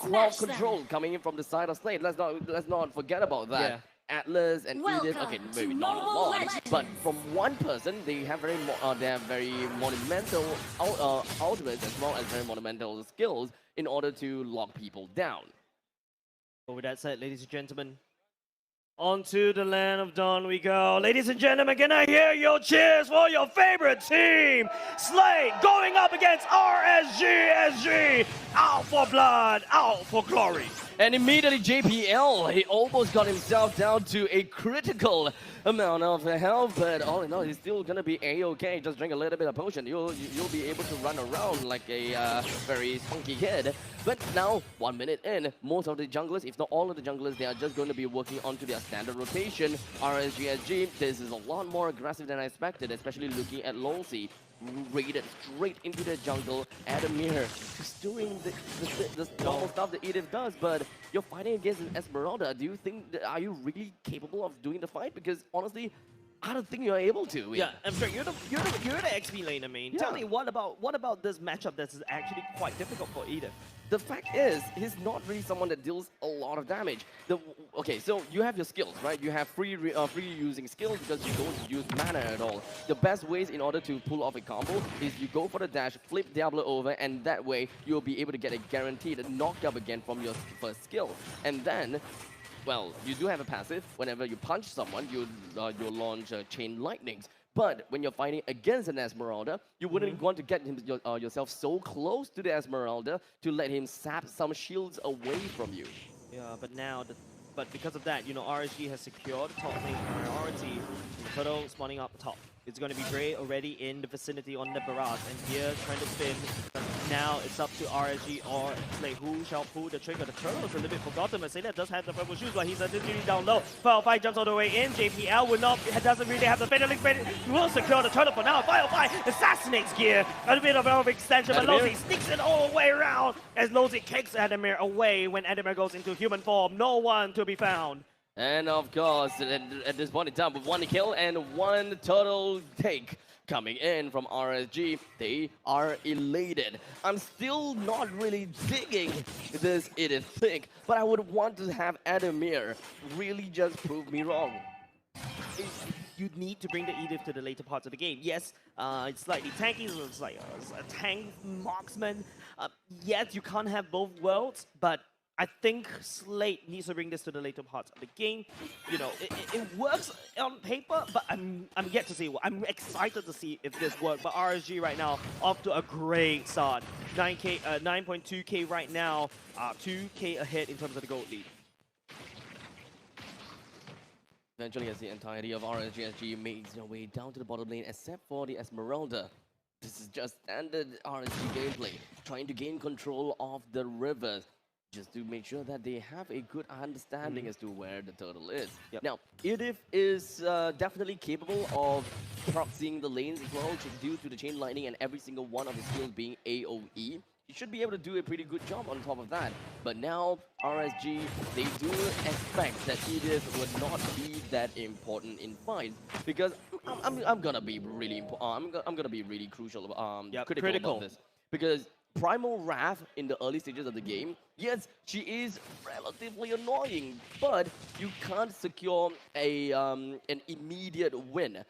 crowd control coming in from the side of Slate. Let's not forget about that. Yeah. Atlas and Edith, okay, maybe not a lot, but from one person, they have very monumental ultimates as well as very monumental skills in order to lock people down. But with that said, ladies and gentlemen, onto the land of dawn we go. Ladies and gentlemen, can I hear your cheers for your favorite team? Slate going up against RSG SG. Out for blood, out for glory. And immediately JPL, he almost got himself down to a critical amount of health, but all in all, he's still gonna be A-okay. Just drink a little bit of potion. You'll be able to run around like a very spunky kid. But now, 1 minute in, most of the junglers, if not all of the junglers, they are just going to be working onto their standard rotation. RSG SG, this is a lot more aggressive than I expected, especially looking at Lolsey. Raided straight into the jungle. Adamir is doing the normal stuff that Edith does, but you're fighting against an Esmeralda. Do you think, are you really capable of doing the fight? Because honestly, I don't think you're able to. Yeah, I'm sure you're the XP laner main. Yeah. Tell me what about this matchup that's actually quite difficult for Edith? The fact is, he's not really someone that deals a lot of damage. Okay, so you have your skills, right? You have free using skills because you don't use mana at all. The best ways in order to pull off a combo is you go for the dash, flip Diablo over, and that way you'll be able to get a guaranteed knock-up again from your first skill. And then, well, you do have a passive. Whenever you punch someone, you launch chain lightnings. But when you're fighting against an Esmeralda, you wouldn't want to get yourself so close to the Esmeralda to let him sap some shields away from you. Yeah, but because of that, you know, RSG has secured top lane priority. Turtle spawning up top. It's going to be Gray already in the vicinity on the barrage, and here trying to spin. Now it's up to RSG or Slate who shall pull the trigger. The Turtle is a little bit forgotten, but Slate does have the purple shoes, but he's really down low. 505 jumps all the way in. JPL doesn't really have the fatalic spin. He will secure the Turtle for now. 505 assassinates gear. A bit of overextension, but Losey sneaks it all the way around as Losey kicks Adamir away when Adamir goes into human form. No one to be found. And of course, at this point in time, with one kill and one total take coming in from RSG, they are elated. I'm still not really digging this Edith pick, but I would want to have Adamir really just prove me wrong. You need to bring the Edith to the later parts of the game. Yes, it's slightly tanky, so it's like a tank marksman. Yes, you can't have both worlds, but I think Slate needs to bring this to the later parts of the game. You know, it works on paper, but I'm yet to see. I'm excited to see if this works. But RSG right now off to a great start. 9.2k right now, 2k ahead in terms of the gold lead. Eventually, as the entirety of RSG SG makes their way down to the bottom lane, except for the Esmeralda. This is just standard RSG gameplay, trying to gain control of the rivers, just to make sure that they have a good understanding as to where the turtle is. Yep. Now, Edith is definitely capable of proxying the lanes as well, due to the chain lightning and every single one of his skills being AoE. You should be able to do a pretty good job on top of that. But now, RSG, they do expect that Edith would not be that important in fights, because I'm gonna be really I'm gonna be really crucial, critical about this, because Primal Wrath in the early stages of the game, yes, she is relatively annoying, but you can't secure an immediate win.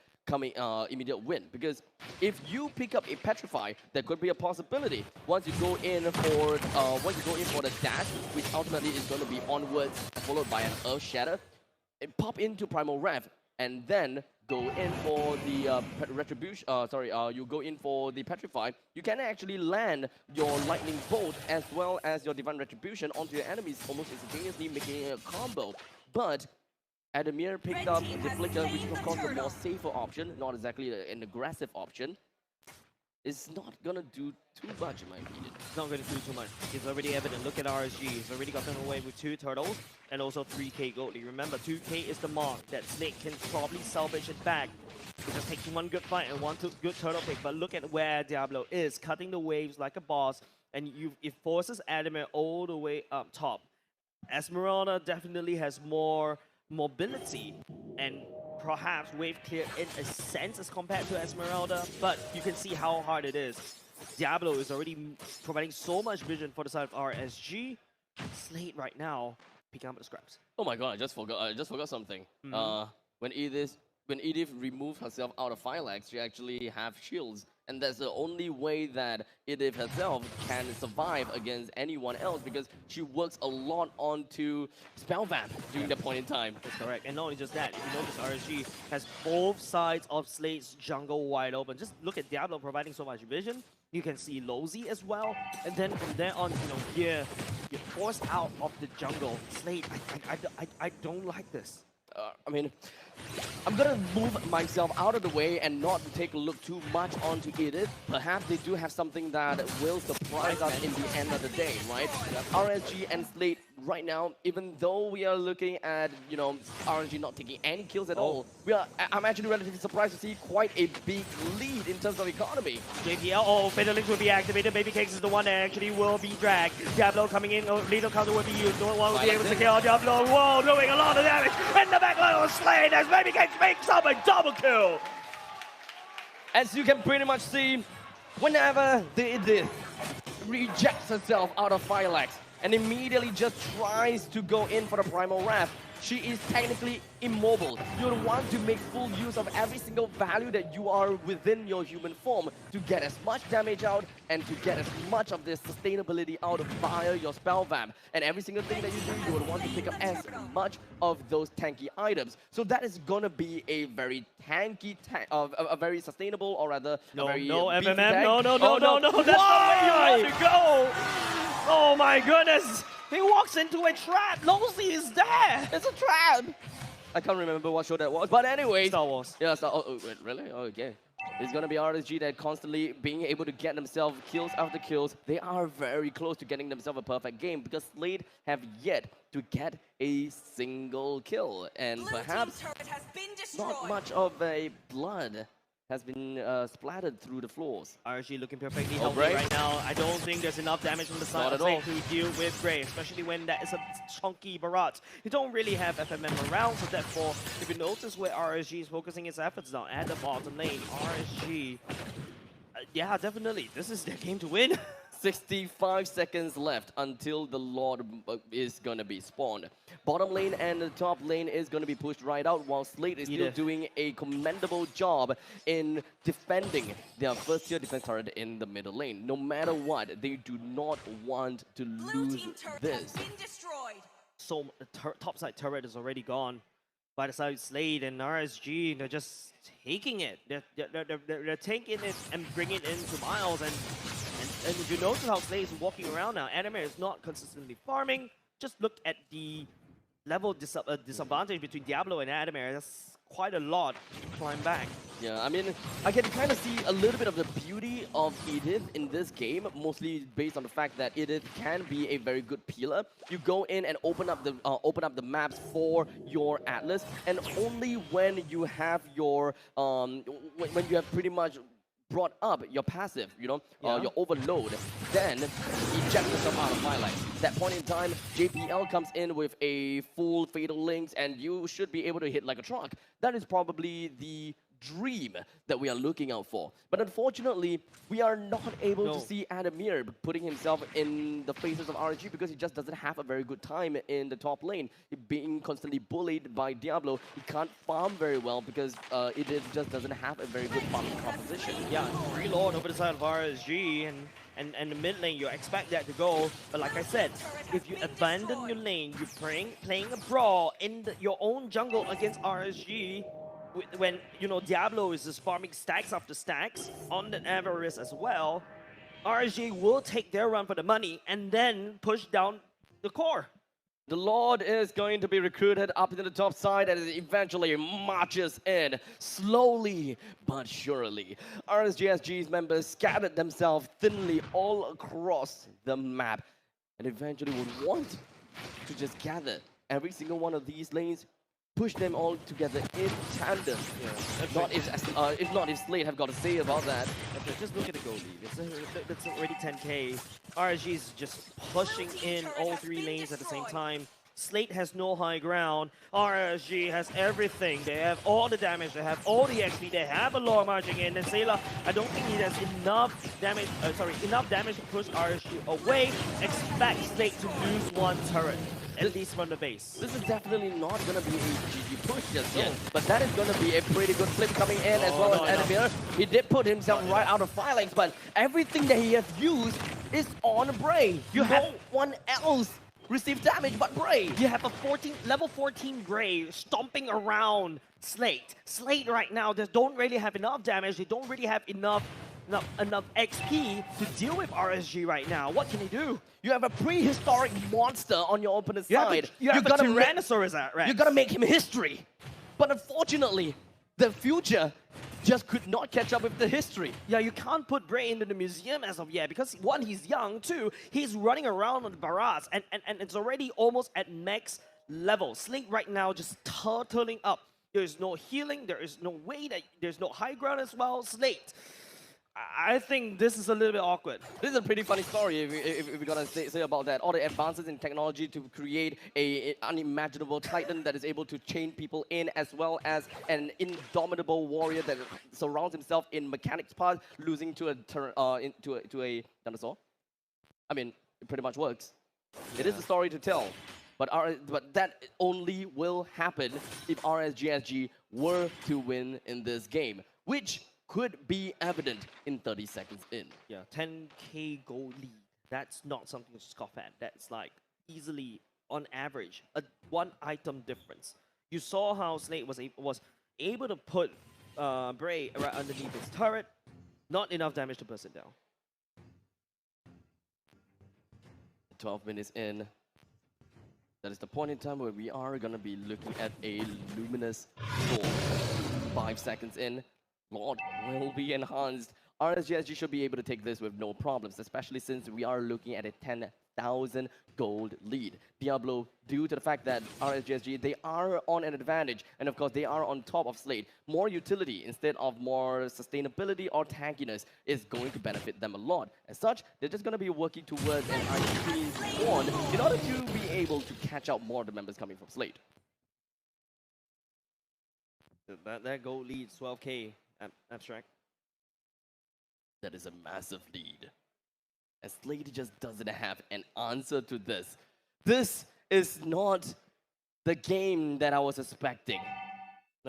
Because if you pick up a Petrify, that could be a possibility. Once you go in for the dash, which ultimately is going to be onwards followed by an Earth Shatter, pop into Primal Wrath, and then go in for the retribution. You go in for the Petrify. You can actually land your Lightning Bolt as well as your Divine Retribution onto your enemies almost instantaneously, making a combo. But Adamir picked up the Flicker, which is of course the more safer option, not exactly an aggressive option. It's not gonna do too much in my opinion. It's not gonna do too much. It's already evident. Look at RSG. He's already gotten away with 2 turtles and also 3k gold. Remember, 2k is the mark that Snake can probably salvage it back. It just takes one good fight and one good turtle pick. But look at where Diablo is, cutting the waves like a boss, and it forces Adamir all the way up top. Esmeralda definitely has more mobility and perhaps wave clear in a sense as compared to Esmeralda, but you can see how hard it is. Diablo is already providing so much vision for the side of RSG. Slate right now picking up the scraps. Oh my god, I just forgot something. Mhm. When Edith removed herself out of Phylax, she actually have shields. And that's the only way that Edith herself can survive against anyone else because she works a lot onto Spell Vamp during that point in time. That's correct. And not only just that, if you notice, RSG has both sides of Slate's jungle wide open. Just look at Diablo providing so much vision. You can see Lozy as well. And then from there on, here, you're forced out of the jungle. Slate, I don't like this. I mean, I'm gonna move myself out of the way and not take a look too much onto Edith. Perhaps they do have something that will surprise us in the end of the day, right? RSG and Slate right now, even though we are looking at, RSG not taking any kills at all, I'm actually relatively surprised to see quite a big lead in terms of economy. JPL, Fatal Link will be activated. Baby Cakes is the one that actually will be dragged. Diablo coming in, lethal counter will be used. No one will be able to kill Diablo. Whoa, doing a lot of damage. And the backline was slain as Baby Cakes makes up a double kill. As you can pretty much see, whenever the Edith rejects herself out of Phylax and immediately just tries to go in for the Primal Wrath, she is technically immobile. You want to make full use of every single value that you are within your human form to get as much damage out and to get as much of this sustainability out via your Spell Vamp. And every single thing that you do, you would want to pick up as much of those tanky items. So that is gonna be a very tanky, a very sustainable, or rather, No, a very no, beefy MMM, tank. no, Oh, that's not where you want to go. Oh my goodness. He walks into a trap. Lozy is there. It's a trap! I can't remember what show that was, but anyway. Star Wars. Yeah, wait, really? Oh, okay. It's gonna be RSG that constantly being able to get themselves kills after kills. They are very close to getting themselves a perfect game because Slate have yet to get a single kill. And perhaps not much of a blood has been splattered through the floors. RSG looking perfectly Oh, healthy Brave? right now. I don't think there's enough damage from the side Not of at all. Slate to deal with Grey, especially when that is a chunky Barat. You don't really have FMM around, so therefore, if you notice where RSG is focusing its efforts now at the bottom lane, RSG, yeah, definitely, this is their game to win. 65 seconds left until the Lord is gonna be spawned. Bottom lane and the top lane is gonna be pushed right out while Slate is still doing a commendable job in defending their first tier defense turret in the middle lane. No matter what, they do not want to lose this. So the top side turret is already gone by the side of Slade and RSG. They're just taking it. They're taking it and bringing it into Miles. And if you notice how Slade is walking around now, Adamir is not consistently farming. Just look at the level disadvantage between Diablo and Adamir. That's quite a lot to climb back. Yeah, I mean, I can kind of see a little bit of the beauty of Edith in this game, mostly based on the fact that Edith can be a very good peeler. You go in and open up the maps for your Atlas, and only when you have your when you have pretty much brought up your passive, your overload, then eject yourself out of Twilight. That point in time, JPL comes in with a full Fatal Links, and you should be able to hit like a truck. That is probably the dream that we are looking out for. But unfortunately, we are not able to see Adamir putting himself in the faces of RSG because he just doesn't have a very good time in the top lane. He's being constantly bullied by Diablo. He can't farm very well because it just doesn't have a very good farming proposition. Yeah, reload over the side of RSG and the mid lane, you expect that to go. But like I said, if you abandon your lane, you're playing a brawl in your own jungle against RSG, when Diablo is just farming stacks after stacks on the Avarice as well, RSG will take their run for the money and then push down the core. The Lord is going to be recruited up into the top side and eventually marches in slowly but surely. RSG SG's members scattered themselves thinly all across the map and eventually would want to just gather every single one of these lanes, push them all together in tandem. Yeah. If not if Slade have got to say about that. Okay, just look at the goal lead. It's already 10k. RSG is just pushing in all three lanes at the same time. Slate has no high ground. RSG has everything. They have all the damage. They have all the XP. They have a lower marching in. And Sailor, I don't think he has enough damage to push RSG away. Expect Slate to lose one turret, at least from the base. This is definitely not going to be a GG push just yet, but that is going to be a pretty good flip coming in as well as Edamir. He did put himself right out of phalanx, but everything that he has used is on Bray. No one else received damage but Bray. You have a level 14 Bray stomping around Slate. Slate right now, they don't really have enough damage. They don't really have enough XP to deal with RSG right now. What can he do? You have a prehistoric monster on your opponent's side. You have a Tyrannosaurus Rex. You gotta make him history. But unfortunately, the future just could not catch up with the history. Yeah, you can't put Bray into the museum as of yet because one, he's young, two, he's running around on the barrage and it's already almost at max level. Slate right now just turtling up. There's no healing, there is no way that there's no high ground as well. Slate, I think this is a little bit awkward. This is a pretty funny story if we're gonna say about that. All the advances in technology to create an unimaginable titan that is able to chain people in, as well as an indomitable warrior that surrounds himself in mechanics part, losing to a dinosaur. I mean, it pretty much works. Yeah. It is a story to tell. But that only will happen if RSG SG were to win in this game, which could be evident in 30 seconds in. Yeah, 10k gold lead. That's not something to scoff at. That's like easily, on average, a one item difference. You saw how Slate was able to put Bray right underneath his turret. Not enough damage to burst it down. 12 minutes in. That is the point in time where we are going to be looking at a luminous storm. 5 seconds in. Lord will be enhanced. RSG SG should be able to take this with no problems, especially since we are looking at a 10,000 gold lead. Diablo, due to the fact that RSG SG, they are on an advantage, and of course they are on top of Slate. More utility instead of more sustainability or tankiness is going to benefit them a lot. As such, they're just going to be working towards an ice-clean spawn in order to be able to catch out more of the members coming from Slate. That gold lead, 12k. Abstract. That is a massive lead. And Slate just doesn't have an answer to this. This is not the game that I was expecting.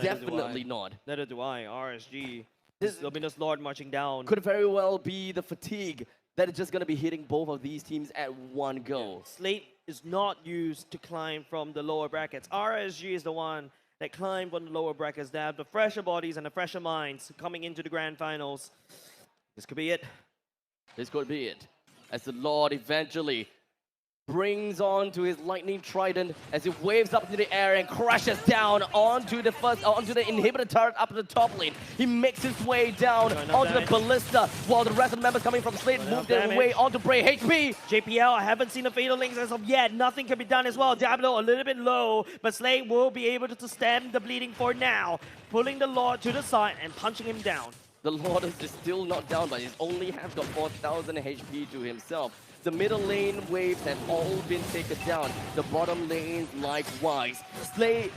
Definitely not. Neither do I. RSG. This Luminous Lord marching down. Could very well be the fatigue that is just going to be hitting both of these teams at one go. Yeah. Slate is not used to climb from the lower brackets. RSG is the one that climb on the lower brackets. They have the fresher bodies and the fresher minds coming into the grand finals. This could be it. This could be it. As the Lord eventually brings on to his lightning trident as he waves up into the air and crashes down onto the inhibitor turret up to the top lane. He makes his way down onto the ballista while the rest of the members coming from Slate move their way onto Bray. HP! JPL, I haven't seen the Fatal Links as of yet. Nothing can be done as well. Diablo a little bit low, but Slate will be able to stem the bleeding for now. Pulling the Lord to the side and punching him down. The Lord is still not down, but he only has got 4,000 HP to himself. The middle lane waves have all been taken down. The bottom lanes likewise. Slate,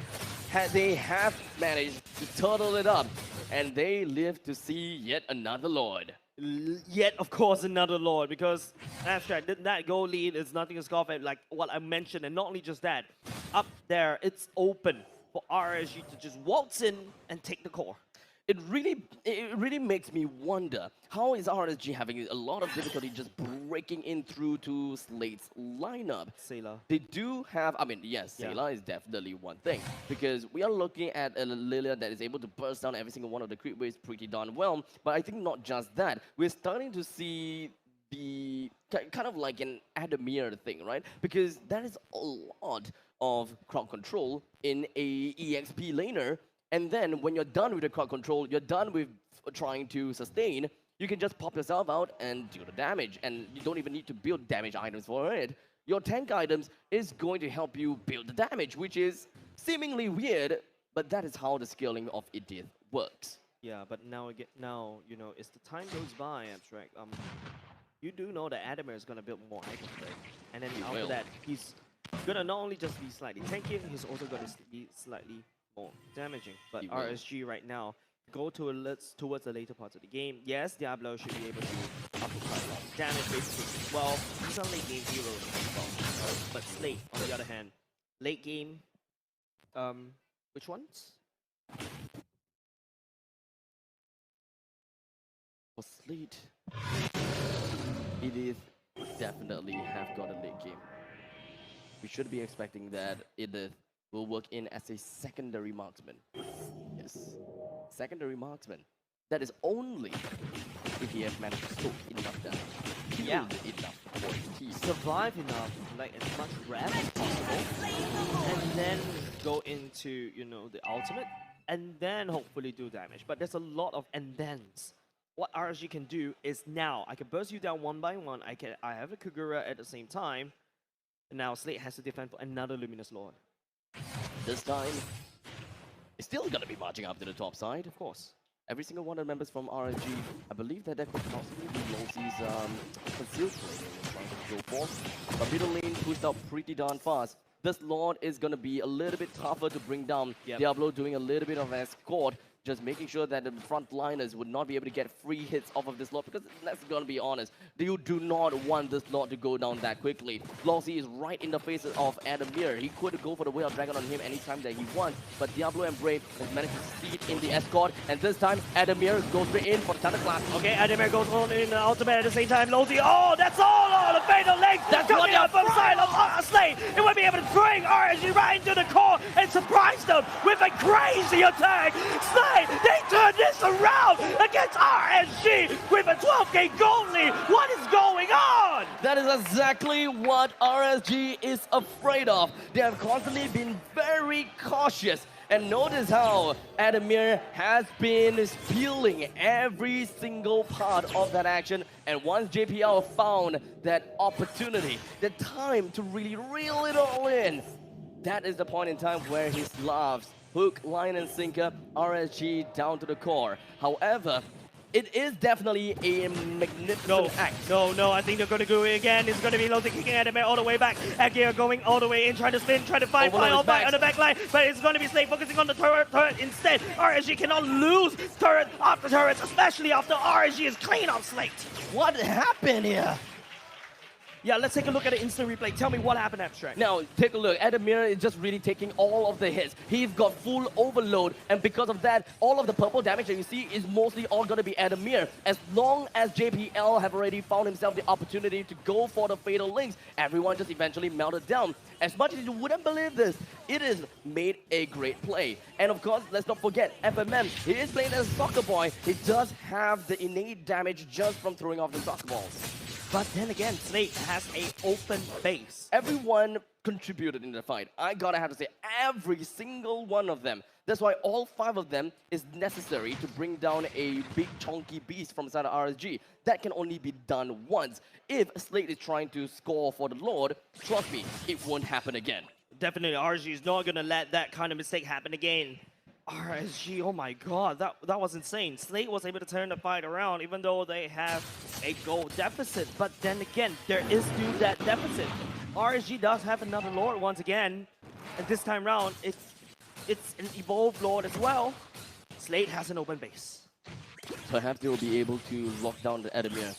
they have managed to turtle it up, and they live to see yet another Lord. Yet, of course, another Lord, because Abstract, that goal lead is nothing to scoff at, like what I mentioned, and not only just that, up there, it's open for RSG to just waltz in and take the core. It really makes me wonder, how is RSG having a lot of difficulty just breaking in through to Slate's lineup? Sailor. They do have, I mean, yes, Sailor is definitely one thing, because we are looking at a Lilia that is able to burst down every single one of the creep waves pretty darn well, but I think not just that. We're starting to see the kind of like an Adamir thing, right? Because that is a lot of crowd control in a EXP laner. And then when you're done with the crowd control, you're done with trying to sustain, you can just pop yourself out and deal the damage. And you don't even need to build damage items for it. Your tank items is going to help you build the damage, which is seemingly weird, but that is how the scaling of Idith works. Yeah, but now, you know, as the time goes by, Abstract, you do know that Adamir is going to build more items, right? And then after that, gonna not only just be slightly tanky, he's also gonna be slightly more damaging. But He will. RSG right now go towards the later parts of the game. Yes, Diablo should be able to uppercut damage basically. Well, he's a late game hero as well. But Slate, on the other hand, late game, which ones? For Sleet, it is definitely have got a late game. We should be expecting that Edith will work in as a secondary marksman. Yes, secondary marksman. That is only if he has managed to soak enough damage, Yeah. killed enough for his team. Survive enough, like as much rep as possible, and then go into, you know, the ultimate, and then hopefully do damage. But there's a lot of and thens. What RSG can do is now I can burst you down one by one. I have a Kagura at the same time, and now Slate has to defend for another Luminous Lord. This time, it's still gonna be marching up to the top side. Of course. Every single one of the members from RSG, I believe that could possibly be Losi's concealed play trying to go for. But middle lane pushed up pretty darn fast. This Lord is gonna be a little bit tougher to bring down. Yep. Diablo doing a little bit of escort, just making sure that the frontliners would not be able to get free hits off of this Lord, because let's gonna be honest, you do not want this Lord to go down that quickly. Lossy is right in the face of Adamir. He could go for the Way of Dragon on him anytime that he wants, but Diablo and Brave has managed to succeed in the escort, and this time Adamir goes straight in for the Thunderclap. Okay, Adamir goes on in the ultimate at the same time. Lozi, oh, that's all! Oh, the fatal link That's coming what up from side of Slate. It would be able to bring RSG right into the core and surprise them with a crazy attack. Slate, they turn this around against RSG with a 12k gold lead. What is going on? That is exactly what RSG is afraid of. They have constantly been very cautious. And notice how Adamir has been stealing every single part of that action. And once JPL found that opportunity, the time to really reel it all in, that is the point in time where he loves hook, line, and sinker RSG down to the core. However, it is definitely a magnificent act. No, I think they're going to go again. It's going to be Lozi kicking Adamir all the way back. Agir going all the way in, trying to spin, trying to find Overload fly on is the back line. But it's going to be Slate focusing on the turret instead. RSG cannot lose turret after turrets, especially after RSG is clean on Slate. What happened here? Yeah, let's take a look at the instant replay. Tell me what happened, Abstract. Now, take a look. Adamir is just really taking all of the hits. He's got full overload, and because of that, all of the purple damage that you see is mostly all going to be Adamir. As long as JPL have already found himself the opportunity to go for the fatal links, everyone just eventually melted down. As much as you wouldn't believe this, it is made a great play. And of course, let's not forget, FMM, he is playing as a soccer boy. He does have the innate damage just from throwing off the soccer balls. But then again, Slate has an open base. Everyone contributed in the fight. I gotta have to say, every single one of them. That's why all 5 of them is necessary to bring down a big chunky beast from inside of RSG. That can only be done once. If Slate is trying to score for the Lord, trust me, it won't happen again. Definitely, RSG is not going to let that kind of mistake happen again. RSG, oh my god, that was insane. Slate was able to turn the fight around even though they have a goal deficit. But then again, there is still that deficit. RSG does have another Lord once again. And this time round, it's an evolved Lord as well. Slate has an open base. Perhaps they will be able to lock down the Adamir.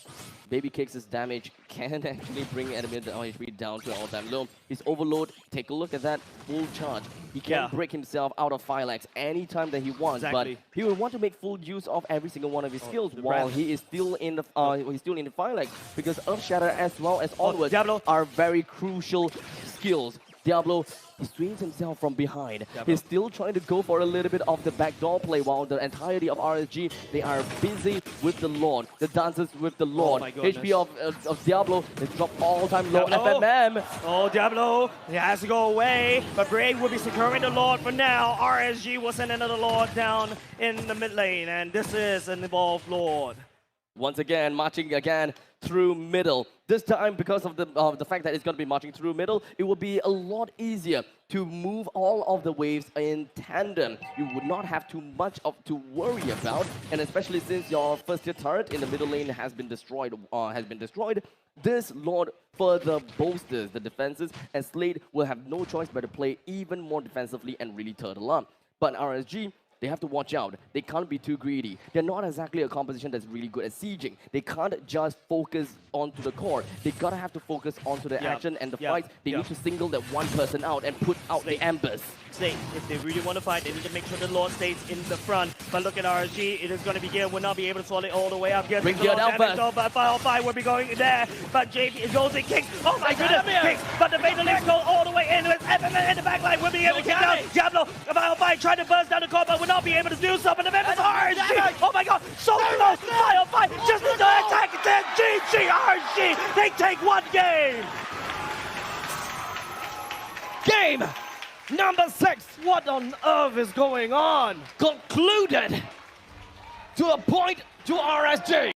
Baby Kicks' damage can actually bring Adamir the HP down to an all-time low. His overload, take a look at that full charge. He can break himself out of Phylax anytime that he wants, but he will want to make full use of every single one of his skills while he is still in the Phylax, because Earth Shatter as well as Onwards are very crucial skills. Diablo, he swings himself from behind. He's still trying to go for a little bit of the backdoor play while the entirety of RSG, they are busy with the Lord. The dancers with the Lord. HP of Diablo is dropped all-time low. FMM. Oh, Diablo, he has to go away. But Brave will be securing the Lord for now. RSG will send another Lord down in the mid lane. And this is an evolved Lord. Once again, marching again through middle. This time, because of the fact that it's going to be marching through middle, it will be a lot easier to move all of the waves in tandem. You would not have too much to worry about, and especially since your first tier turret in the middle lane has been destroyed. This Lord further bolsters the defenses, and Slade will have no choice but to play even more defensively and really turtle up. But RSG, they have to watch out. They can't be too greedy. They're not exactly a composition that's really good at sieging. They can't just focus onto the core. They gotta have to focus onto the action and the fights. They need to single that one person out and put out the embers. Slade, if they really want to fight, they need to make sure the Lord stays in the front. But look at RSG, it is going to be Gear, will not be able to swallow it all the way up. Gear Bring Gear down first. But 5 will be going there. But JP goes in kicks. Oh my goodness, kicks. But the Fatal Links go all the way in. With FMN in the back line, will be able to kick down. Diablo, 5 trying to burst down the core, but will not be able to do so. But the members RSG, oh my god, so close. 5 just to attack again. GG RSG, they take one game. Game number 6. What on earth is going on? Concluded to a point to RSG.